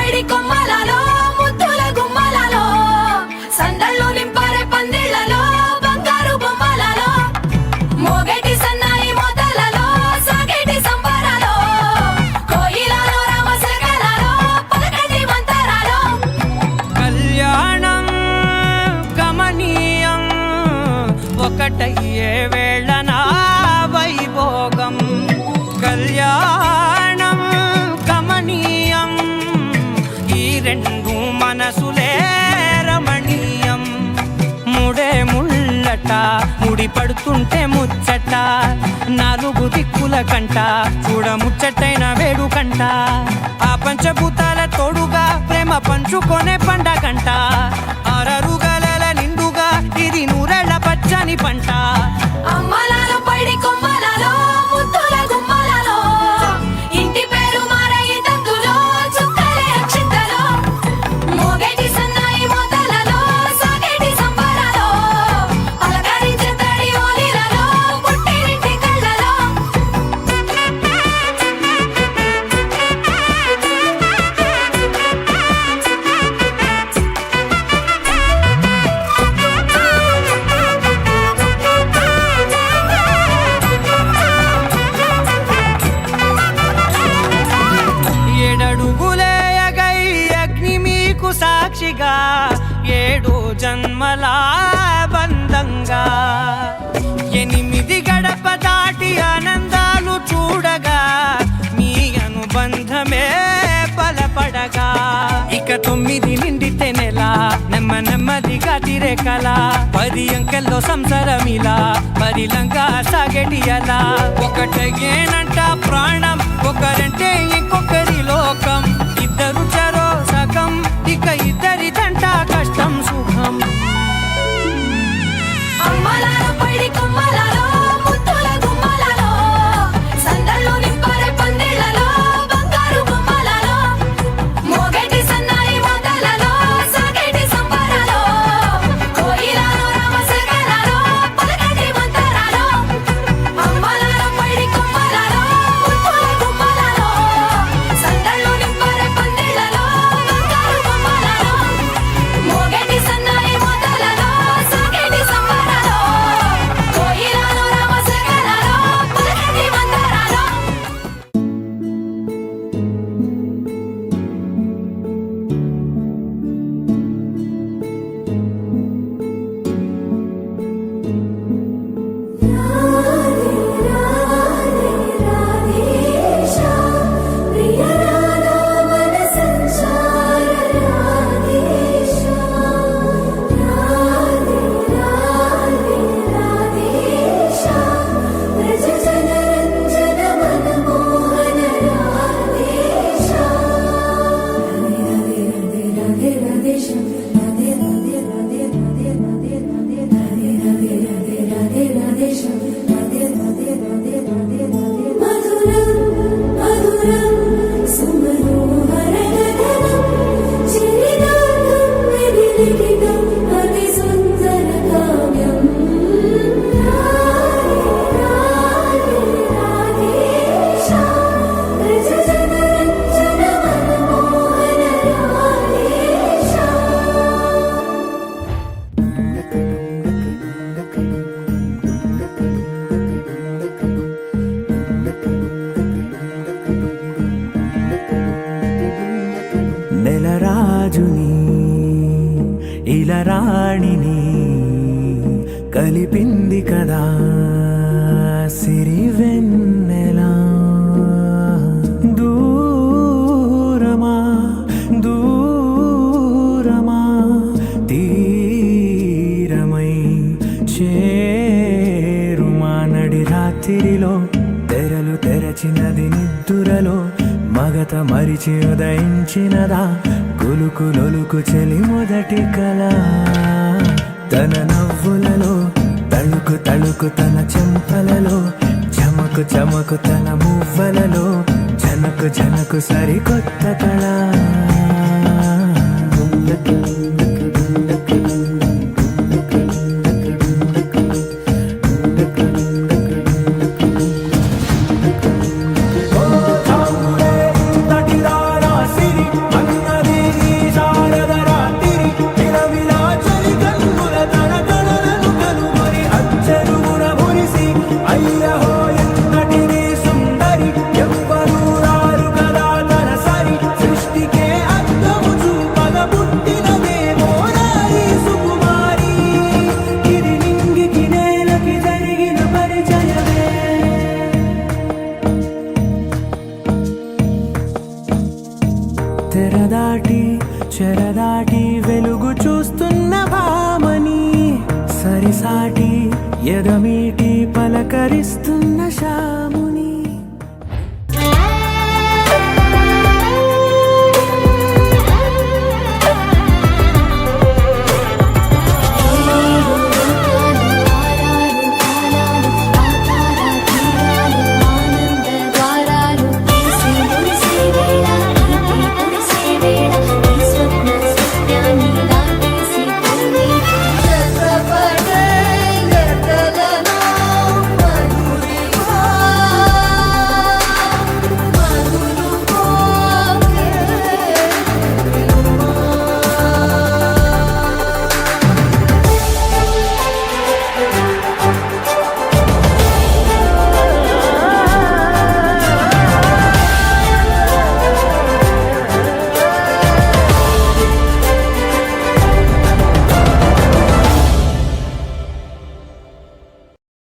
పైడి కొమ్మలలో ముద్దుల గుమ్మలలో సందళ్ళు నింపరే పందిళ్లలో బంగారు బొమ్మలలో మోగేటి సన్నాయి మోతలలో సాగేటి సంబరాలో కోయిలలో రామశకలలో పలకటి మంతరాలో కళ్యాణం గమనీయం ఒకటయ్యే వేళ నా వైభోగం కళ్యాణం గమనీయం ఈ రెండు మనసులే రమణీయం ముడే ముళ్ళట ముడి పడుతుంటే ముచ్చట నాలుగు దిక్కుల కంట చూడ ముచ్చటైన వేడుకంట ఆ పంచభూతాల తోడుగా ప్రేమ పంచుకొనే పండగంట ఆరరుగల నిండుగా ఇది నూరెళ్ళ పచ్చని పంట అమ్మలలో పైడి కొమ్మలలో ముద్దుల గుమ్మలలో ఇంటి పేరు మారయి తందులో చుక్కలే అక్షింతలో మోగేటి సన్నాయి మోతలలో సాగేటి సంబరాలో పలకరించే తడి ఓలిలలో పుట్టినింటి కళ్ళలో ఏడడుగులేయగై అగ్ని మీకు సాక్షిగా ఏడు జన్మల బంధంగా ఎనిమిది గడప దాటి ఆనందాలు చూడగా మీ అనుబంధమే బలపడగా ఇక 9 నిండితే నెల నెమ్మదిగా తిరేకల 10 అంకెల్లో సంసారమిలా పరిలంగా సాగేటి అలా ఒకటేనంట ప్రాణం ఒకరంటే ఇంకొకరి లోకం ఇద్దరు చరో సగం ఇక ఇద్దరి దంట కష్టం సుఖం అమ్మలలో పైడి కొమ్మలలో ముద్దుల గుమ్మలలో సందళ్ళు నింపరే పందిళ్లలో బంగారు బొమ్మలలో మోగేటి సన్నాయి మోతలలో సాగేటి సంబరాలో కోయిలలో రామశకలలో పలకటి మంతరాలో అమ్మలలో పైడి కొమ్మలలో ముద్దుల గుమ్మలలో సందళ్ళు నింపరే పందిళ్లలో బంగారు బొమ్మలలో మోగేటి సన్నాయి మోతలలో సాగేటి సంబరాలో కోయిలలో రామశకలలో పలకటి మంతరాలో నెలరాజుని ఇలరాణిని కలిపింది కదా సిరివెన్నెలా దూరమా దూరమా తీరమై చేరుమా నడి రాత్రిలో తెరలు తెరచినది నిద్దురలో మగత మరిచి ఉదయించినదా కులుకులొలుకు చెలి మొదటి కళ తన నవ్వులలో తళుకు తళుకు తన చెంపలలో చమకు చమకు తన మువ్వలలో జనకు జనకు సరికొత్త కళ తెరదాటి చెరదాటి వెలుగు చూస్తున్న భామని సరిసాటి ఎదమీటి పలకరిస్తున్న శా